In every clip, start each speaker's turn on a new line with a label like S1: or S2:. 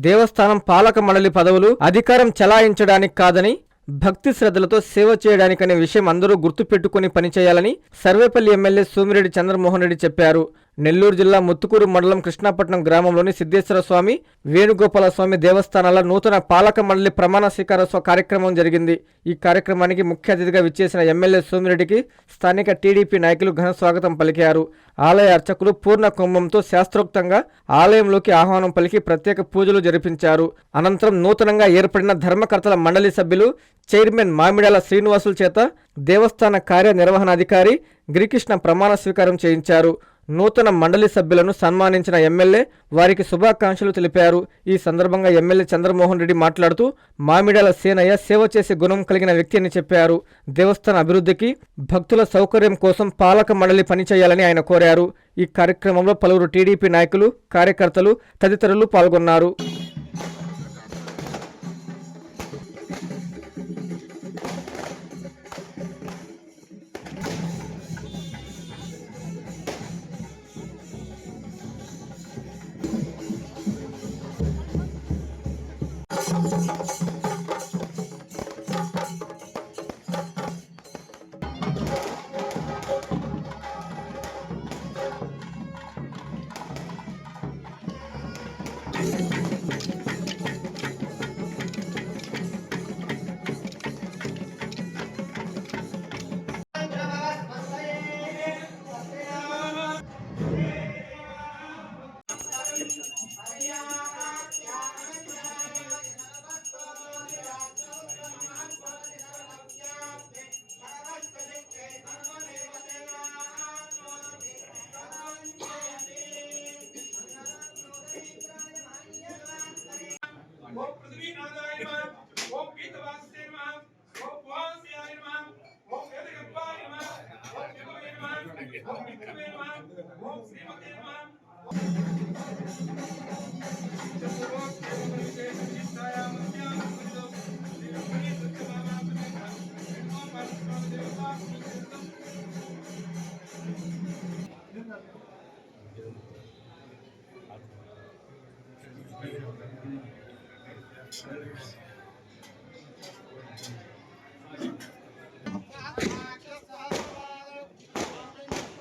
S1: దేవస్థానం పాలక మండలి పదవులు అధికారం చెలాయించడానికి కాదని, భక్తి శ్రద్ధలతో సేవ చేయడానికనే విషయం అందరూ గుర్తుపెట్టుకుని పనిచేయాలని సర్వేపల్లి ఎమ్మెల్యే సోమిరెడ్డి చంద్రమోహన్ రెడ్డి చెప్పారు. నెల్లూరు జిల్లా ముత్తుకూరు మండలం కృష్ణాపట్నం గ్రామంలోని సిద్ధేశ్వర స్వామి, వేణుగోపాల స్వామి దేవస్థానాల నూతన పాలక మండలి ప్రమాణ స్వీకారోత్సవ కార్యక్రమం జరిగింది. ఈ కార్యక్రమానికి ముఖ్య అతిథిగా విచ్చేసిన ఎమ్మెల్యే సోమిరెడ్డికి స్థానిక టీడీపీ నాయకులు ఘన స్వాగతం పలికారు. ఆలయ అర్చకులు పూర్ణ కుంభంతో శాస్త్రోక్తంగా ఆలయంలోకి ఆహ్వానం పలికి ప్రత్యేక పూజలు జరిపించారు. అనంతరం నూతనంగా ఏర్పడిన ధర్మకర్తల మండలి సభ్యులు చైర్మన్ మామిడాల శ్రీనివాసుల చేత దేవస్థాన కార్యనిర్వహణాధికారి గిరికృష్ణ ప్రమాణ స్వీకారం చేయించారు. నూతన మండలి సభ్యులను సన్మానించిన ఎమ్మెల్యే వారికి శుభాకాంక్షలు తెలిపారు. ఈ సందర్భంగా ఎమ్మెల్యే చంద్రమోహన్ రెడ్డి మాట్లాడుతూ మామిడాల సేనయ్య సేవ చేసే గుణం కలిగిన వ్యక్తి అని చెప్పారు. దేవస్థాన అభివృద్ధికి, భక్తుల సౌకర్యం కోసం పాలక మండలి పనిచేయాలని ఆయన కోరారు. ఈ కార్యక్రమంలో పలువురు టీడీపీ నాయకులు, కార్యకర్తలు తదితరులు పాల్గొన్నారు.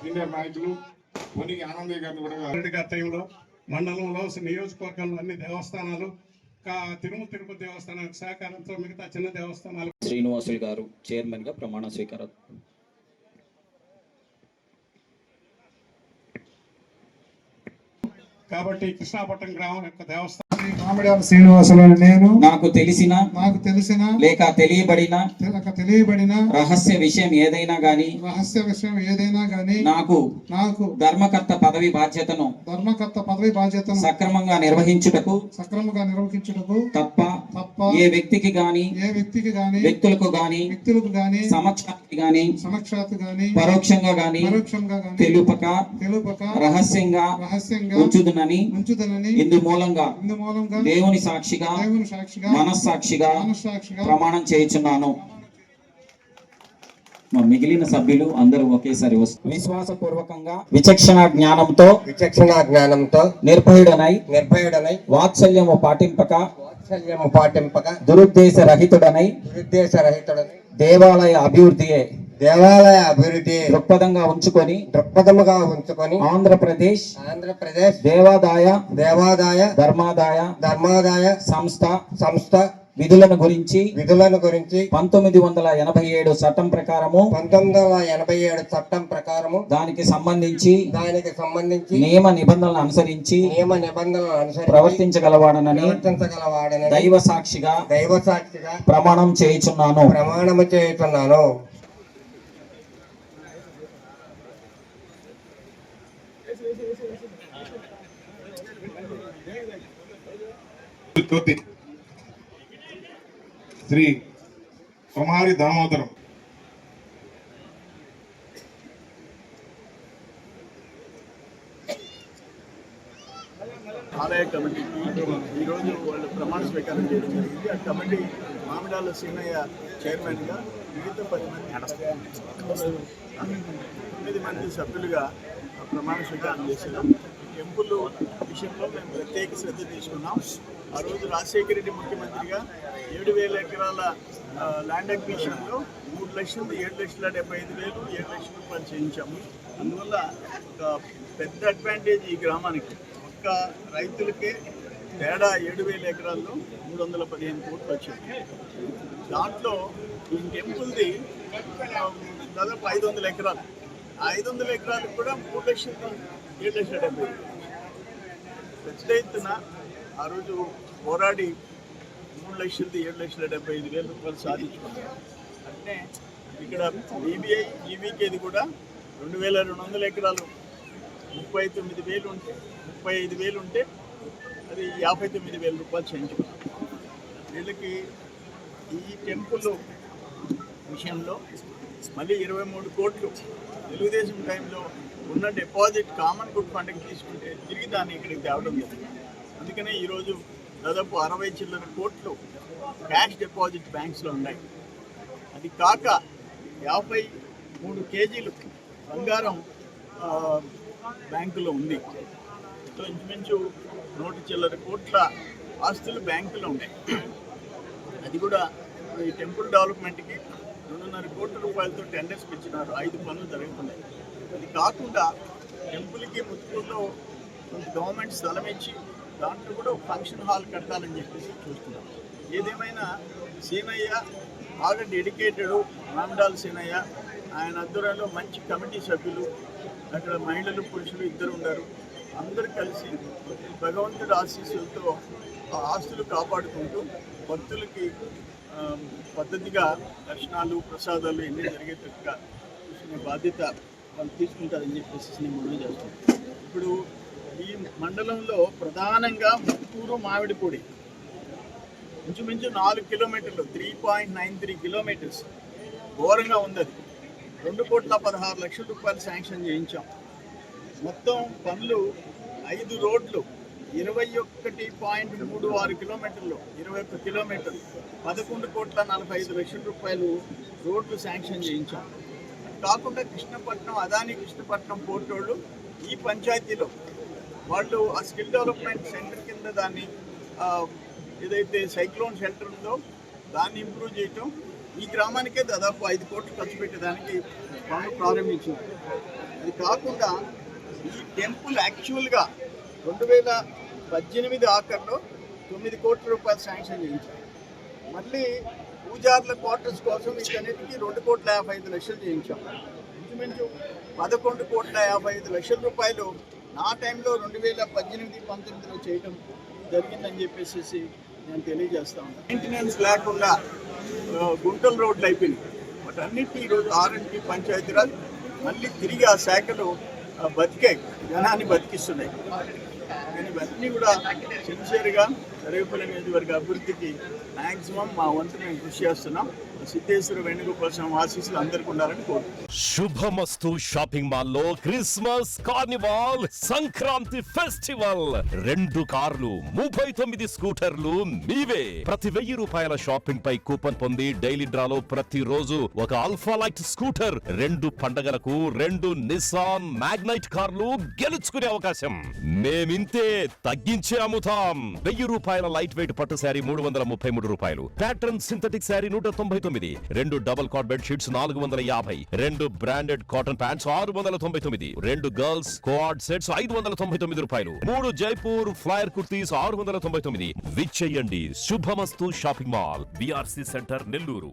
S2: సీనియర్ నాయకులు పొనికి ఆనందయ్య గారిని కూడా టైంలో మండలంలో నియోజకవర్గంలో అన్ని దేవస్థానాలు తిరుపతి దేవస్థానానికి సహకారంతో మిగతా చిన్న దేవస్థానాలు
S3: శ్రీనివాసులు గారు చైర్మన్ గా ప్రమాణ స్వీకారం.
S2: కాబట్టి కృష్ణాపట్నం గ్రామం యొక్క దేవస్థానం
S4: మామిడాల శ్రీనివాసులను నేను
S3: నాకు తెలిసిన లేక తెలియబడిన రహస్య విషయం ఏదైనా గాని నాకు ధర్మకర్త పదవి బాధ్యతను సక్రమంగా నిర్వహించుటకు తప్ప ఏ వ్యక్తికి గాని వ్యక్తులకు గాని సమక్షాత్తు గాని పరోక్షంగా గాని తెలుపక రహస్యంగా ఉంచుదునని ఇందు మూలంగా దేవుని సాక్షిగా మనస్సాక్షిగా ప్రమాణం చేయుచున్నాను. మిగిలిన సభ్యులు అందరూ ఒకేసారి విశ్వాసపూర్వకంగా విచక్షణ జ్ఞానంతో నిర్భయుడనై వాత్సల్యము పాటింపక దురుద్దేశ రహితుడనై దేవాలయ అభివృద్ధి దృక్పథంగా ఉంచుకొని ఆంధ్రప్రదేశ్ దేవాదాయ ధర్మాదాయ సంస్థ విధులను గురించి 1987 చట్టం ప్రకారము దానికి సంబంధించి నియమ నిబంధనలను అనుసరించి ప్రవర్తించగలవాడనని దైవ సాక్షిగా ప్రమాణం చేయుచున్నాను.
S2: శ్రీ కుమారి దామోదరం
S5: ఆలయ కమిటీకి ఈరోజు వాళ్ళు ప్రమాణ స్వీకారం చేయడం జరిగింది. ఆ కమిటీ మామిడాల సీనయ్య చైర్మన్గా, మిగతా 10 మంది 9 మంది సభ్యులుగా ప్రమాణ స్వీకారం చేశారు. టెంపుల్ విషయంలో మేము ప్రత్యేక శ్రద్ధ తీసుకున్నాం. ఆ రోజు రాజశేఖర రెడ్డి ముఖ్యమంత్రిగా 7,000 ఎకరాల ల్యాండ్ అక్విజిషన్లో 3,07,75,000 7 లక్షల రూపాయలు చేయించాము. అందువల్ల ఒక పెద్ద అడ్వాంటేజ్ ఈ గ్రామానికి. ఒక్క రైతులకే తేడా 7,000 ఎకరాల్లో 315 కోట్లు వచ్చింది. దాంట్లో ఈ టెంపుల్ది దాదాపు 500 ఎకరాలు. ఆ 500 ఎకరాలకు కూడా 3,07,70,000 పెద్ద ఎత్తున ఆ రోజు పోరాడి 3,07,75,000 రూపాయలు సాధించుకున్నారు. అంటే ఇక్కడ ఈబీఐ ఈవీకేది కూడా 2,200 ఎకరాలు 39,000 ఉంటే 35,000 ఉంటే అది 59,000 రూపాయలు చేయించుకున్నారు. వీళ్ళకి ఈ టెంపుల్ విషయంలో మళ్ళీ 23 కోట్లు తెలుగుదేశం టైంలో ఉన్న డిపాజిట్ కామన్ గుడ్ ఫండ్కి తీసుకుంటే తిరిగి దాన్ని ఇక్కడికి తేవడం జరిగింది. అందుకనే ఈరోజు దాదాపు 60 చిల్లర కోట్లు క్యాష్ డిపాజిట్ బ్యాంక్స్లో ఉన్నాయి. అది కాక 53 కేజీలు బంగారం బ్యాంకులో ఉంది. సో ఇంచుమించు 100 చిల్లర కోట్ల ఆస్తులు బ్యాంకులో ఉన్నాయి. అది కూడా ఈ టెంపుల్ డెవలప్మెంట్కి 2.5 కోట్ల రూపాయలతో టెండర్స్ ఇచ్చినారు. 5 పనులు జరుగుతున్నాయి. అది కాకుండా టెంపుల్కి ముత్తుకూరులో గవర్నమెంట్ స్థలం ఇచ్చి దాంట్లో కూడా ఒక ఫంక్షన్ హాల్ కట్టాలని చెప్పేసి చూస్తున్నాం. ఏదేమైనా సీనయ్య బాగా డెడికేటెడ్, మామిడాల సీనయ్య, ఆయన ఆధ్వర్యంలో మంచి కమిటీ సభ్యులు, అక్కడ మహిళలు పురుషులు ఇద్దరు ఉన్నారు. అందరూ కలిసి భగవంతుడి ఆశీస్సులతో ఆ ఆస్తులు కాపాడుకుంటూ భక్తులకి పద్ధతిగా దర్శనాలు ప్రసాదాలు ఎన్ని జరిగేటట్టుగా చూసుకునే బాధ్యత వాళ్ళు తీసుకుంటారని చెప్పేసి నేను మనవి చేస్తున్నాను. ఇప్పుడు ఈ మండలంలో ప్రధానంగా ముత్తూరు మామిడిపూడి ఇంచుమించు 4 కిలోమీటర్లు 3.93 కిలోమీటర్స్ ఘోరంగా ఉంది. అది 2,16 లక్షల రూపాయలు శాంక్షన్ చేయించాం. మొత్తం పనులు 5 రోడ్లు 21.36 కిలోమీటర్లు 21 కిలోమీటర్లు 11,45 లక్షల రూపాయలు రోడ్లు శాంక్షన్ చేయించాం. కాకుండా కృష్ణపట్నం అదాని కృష్ణపట్నం పోర్ట్ వాళ్ళు ఈ పంచాయతీలో వాళ్ళు ఆ స్కిల్ డెవలప్మెంట్ సెంటర్ కింద దాన్ని ఏదైతే సైక్లోన్ షెల్టర్ ఉందో దాన్ని ఇంప్రూవ్ చేయటం, ఈ గ్రామానికే దాదాపు 5 కోట్లు ఖర్చు పెట్టేదానికి పనులు ప్రారంభించింది. అది కాకుండా ఈ టెంపుల్ యాక్చువల్గా 2018 ఆఖరిలో 9 కోట్ల రూపాయలు శాంక్షన్ చేయించారు. మళ్ళీ పూజార్ల క్వార్టర్స్ కోసం వీటన్నిటికీ 2,55 లక్షలు చేయించాం. ఇంచుమించు 11,55 లక్షల రూపాయలు నా టైంలో 2018-19లో చేయడం జరిగిందని చెప్పేసి నేను తెలియజేస్తా ఉన్నాను. మెయింటెనెన్స్ లేకుండా గుంటల రోడ్లు అయిపోయినాయి. వాటన్నిటి ఈరోజు ఆర్ఎండ్బి పంచాయతీరాజ్ మళ్ళీ తిరిగి ఆ శాఖలు బతికాయి, జనాన్ని బతికిస్తున్నాయి. నేను ఇవన్నీ కూడా సిన్సియర్గా సర్వేపల్లి నియోజకవర్గ అభివృద్ధికి మ్యాక్సిమం మా వంతు మేము కృషి చేస్తున్నాం. సిద్ధేశ్వర వేణుగోపాల స్వామి ఆశీస్సులు అందరికీ ఉండాలని కోరుతున్నాం.
S6: శుభమస్తు షాపింగ్ మాల్ లో క్రిస్మస్ కార్నివాల్ సంక్రాంతి ఫెస్టివల్ 2 కార్లు 39 స్కూటర్లు మీవే. ప్రతి 1,000 రూపాయల షాపింగ్ పై కూపన్ పొంది డైలీ డ్రాలో ప్రతి రోజు ఒక ఆల్ఫా లైట్ స్కూటర్, 2 పండగలకు 2 నిస్సాన్ మ్యాగ్నైట్ కార్లు గెలుచుకునే అవకాశం. మేమింతే తగ్గించే అమ్ముతాం. 1,000 రూపాయల లైట్ వెయిట్ పట్టు శారీ 333 రూపాయలు, pattern synthetic saree 199, 2 double cot bed sheets 450, 2 branded cotton pants 699, 2 girls co-ord sets 599 రూపాయలు, 3 జైపూర్ ఫ్లైర్ కుర్తీస్ 699. విచ్చేయండి. Shubhamastu shopping mall, BRC centre, Nellore.